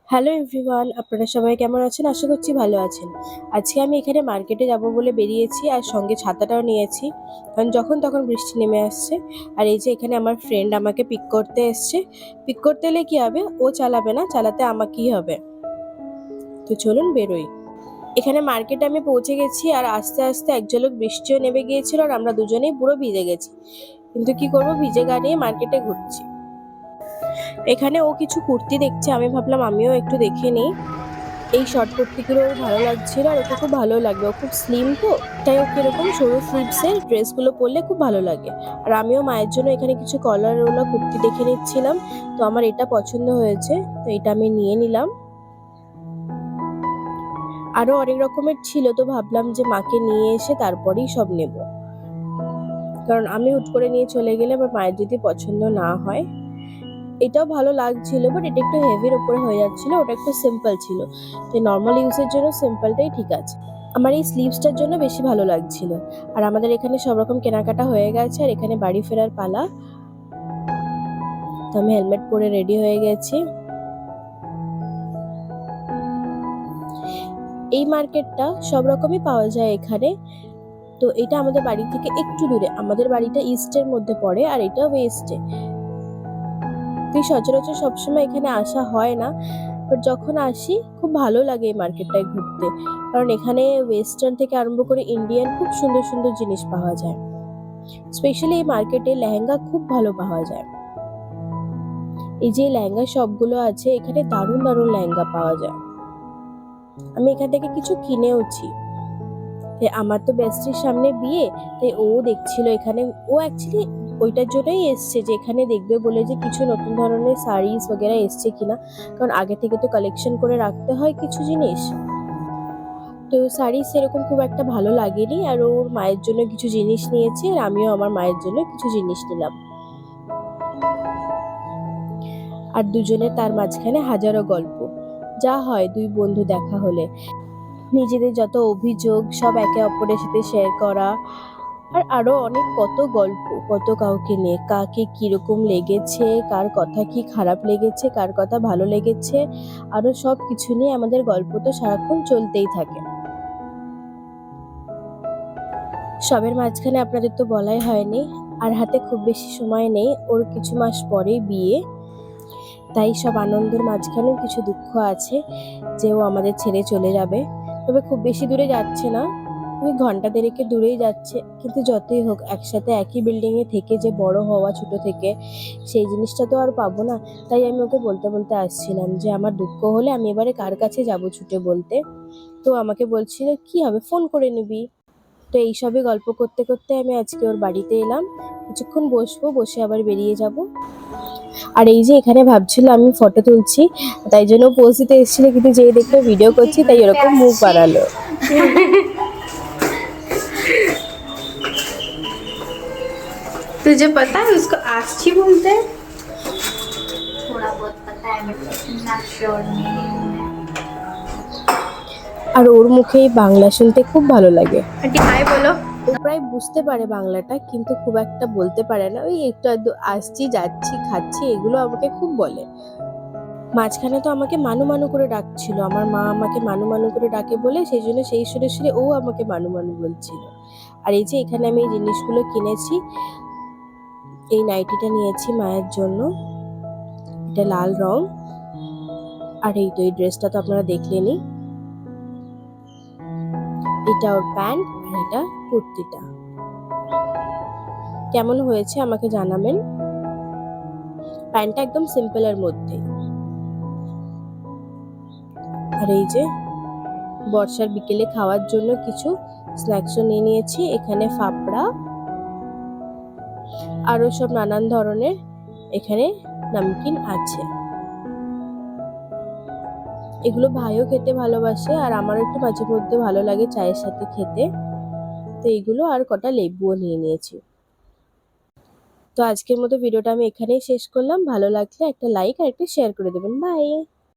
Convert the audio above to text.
Hello everyone, আপনারা সবাই কেমন আছেন? আশা করছি ভালো আছেন। আজকে আমি এখানে মার্কেটে যাব বলে বেরিয়েছি আর সঙ্গে ছাতাটাও নিয়েছি, কারণ যখন তখন বৃষ্টি নেমে আসছে। আর এই যে এখানে আমার ফ্রেন্ড আমাকে পিক করতে এসছে। পিক করতে এলে কি হবে, ও চালাবে না, চালাতে আমাকেই হবে। তো চলুন বেরোই। এখানে মার্কেটে আমি পৌঁছে গেছি আর আস্তে আস্তে এক ঝলক বৃষ্টিও নেমে গিয়েছিল আর আমরা দুজনেই পুরো ভিজে গেছি। কিন্তু কি করব, ভিজে গা নিয়ে মার্কেটে ঘুরছি। এখানে ও কিছু কুর্তি দেখছে, আমি ভাবলাম আমিও একটু দেখে নিই। এই শর্ট কুর্তিগুলো ওর ভালো লাগছিল আর ওকে খুব ভালো লাগবে, ও খুব স্লিম তো, তাই ওকে এরকম সরু স্লিভসের ড্রেসগুলো পরলে খুব ভালো লাগে। আর আমিও মায়ের জন্য এখানে কিছু কলারওয়ালা কুর্তি দেখে নিচ্ছিলাম, তো আমার এটা পছন্দ হয়েছে, তো এটা আমি নিয়ে নিলাম। আরো অনেক রকমের ছিল, তো ভাবলাম যে মাকে নিয়ে এসে তারপরেই সব নেব, কারণ আমি হুট করে নিয়ে চলে গেলে আবার মায়ের যদি পছন্দ না হয়। এটাও ভালো লাগছিল, বাট এটা একটু হেভির উপরে হয়ে যাচ্ছিল, ওটা একটু সিম্পল ছিল, তো নর্মাল ইউজের জন্য সিম্পলটাই ঠিক আছে। আমার এই স্লিভসটার জন্য বেশি ভালো লাগছিল। আর আমাদের এখানে সব রকম কেনাকাটা হয়ে গেছে আর এখানে বাড়ি ফেরার পালা। তো আমি হেলমেট পরে রেডি হয়ে গেছি। এই মার্কেটটা সব রকমই পাওয়া যায় এখানে। তো এটা আমাদের বাড়ি থেকে একটু দূরে, আমাদের বাড়িটা ইস্টের মধ্যে পড়ে আর এটা ওয়েস্টে। তুই সচরাচর সবসময় এখানে আসা হয় না, বাট যখন আসি খুব ভালো লাগে এই মার্কেটটায় ঘুরতে, কারণ এখানে ওয়েস্টার্ন থেকে আরম্ভ করে ইন্ডিয়ান খুব সুন্দর সুন্দর জিনিস পাওয়া যায়। স্পেশালি এই মার্কেটে লেহেঙ্গা খুব ভালো পাওয়া যায়। এই যে লেহেঙ্গা শপগুলো আছে, এখানে দারুণ দারুণ লেহেঙ্গা পাওয়া যায়। আমি এখান থেকে কিছু কিনেওছি। আমার তো বেস্টির সামনে বিয়ে, তাই ও দেখছিল এখানে। ও অ্যাকচুয়ালি ওইটার জন্যই এসছে যে এখানে দেখবে বলে যে কিছু নতুন ধরনের শাড়িস वगैरह এসছে কিনা, কারণ আগে থেকে তো কালেকশন করে রাখতে হয় কিছু জিনিস। তো শাড়ি সেরকম খুব একটা ভালো লাগেনি, আর ওর মায়ের জন্য কিছু জিনিস নিয়েছে আর আমিও আমার মায়ের জন্য কিছু জিনিস নিলাম। আর দুজনে তার মাঝখানে হাজারো গল্প, যা হয় দুই বন্ধু দেখা হলে। নিজেদের যত অভিযোগ সব একে অপরের সাথে শেয়ার করা, আর আরো অনেক কত গল্প, কত কাউকে নিয়ে কাকে কিরকম লেগেছে, কার কথা কি খারাপ লেগেছে, কার কথা ভালো লেগেছে, আরো সব কিছু নিয়ে আমাদের গল্প তো সারাক্ষণ চলতেই থাকে। সবের মাঝখানে আপনাদের তো বলাই হয়নি, আর হাতে খুব বেশি সময় নেই, ওর কিছু মাস পরেই বিয়ে। তাই সব আনন্দের মাঝখানেও কিছু দুঃখ আছে যে ও আমাদের ছেড়ে চলে যাবে। তবে খুব বেশি দূরে যাচ্ছে না, ওই ঘন্টা দেড়েকের দূরেই যাচ্ছে, কিন্তু যতই হোক একসাথে একই বিল্ডিং এ থেকে যে বড় হওয়া ছোট থেকে, সেই জিনিসটা তো আর পাবো না। তাই আমি ওকে বলতে বলতে আসছিলাম যে আমার দুঃখ হলে আমি এবারে কার কাছে যাব ছুটে বলতে। তো আমাকে বলছিল কি হবে, ফোন করে নিবি। তো এইসবই গল্প করতে করতে আমি আজকে ওর বাড়িতে এলাম, কিছুক্ষণ বসবো, বসে আবার বেরিয়ে যাব। আর এই যে এখানে ভাবছিল আমি ফটো তুলছি, তাই জন্য পোজ দিতে এসেছিল, কিন্তু যেই দেখলো ভিডিও করছি তাই এরকম মুখ বাড়ালো। तुझे पता है उसको आस्ची बोलते हैं? थोड़ा बहुत पता है बट इतना श्योर नहीं हूँ मैं। আর ওর মুখে এই বাংলা শুনতে খুব ভালো লাগে। आंटी हाय बोलो। ও প্রায় বুঝতে পারে বাংলাটা, কিন্তু খুব একটা বলতে পারে না, ওই একটু আধটু আসছি যাচ্ছি খাচ্ছি এগুলো আমাকে খুব বলে। মাঝখানে তো আমাকে মানু মানু করে ডাকছিল, আমার মা আমাকে মানু মানু করে ডাকে বলে সেই জন্য সেই সুরে সুরে ও আমাকে মানু মানু বলছিল। আর এই যে এখানে আমি এই জিনিসগুলো কিনেছি, এই নাইটিটা নিয়েছি মায়ের জন্য, এটা লাল রং। আর এই তো এই ড্রেসটা তো আপনারা দেখলেনই, এটা ওর প্যান্ট আর এটা কুর্তিটা। কেমন হয়েছে আমাকে জানাবেন। প্যান্টটা একদম সিম্পলের মধ্যে। আর এই যে বর্ষার বিকেলে খাওয়ার জন্য কিছু স্ন্যাক্সও নিয়ে নিয়েছি, এখানে ফাপড়া আরো সব নানান ধরনের এখানে নামকিন আছে। এগুলো ভাইও খেতে ভালোবাসে আর আমার একটু মাঝে মধ্যে ভালো লাগে চায়ের সাথে খেতে, তো এইগুলো আর কটা লেবুও নিয়ে নিয়েছি। তো আজকের মতো ভিডিওটা আমি এখানেই শেষ করলাম, ভালো লাগলে একটা লাইক আর একটা শেয়ার করে দেবেন। বাই।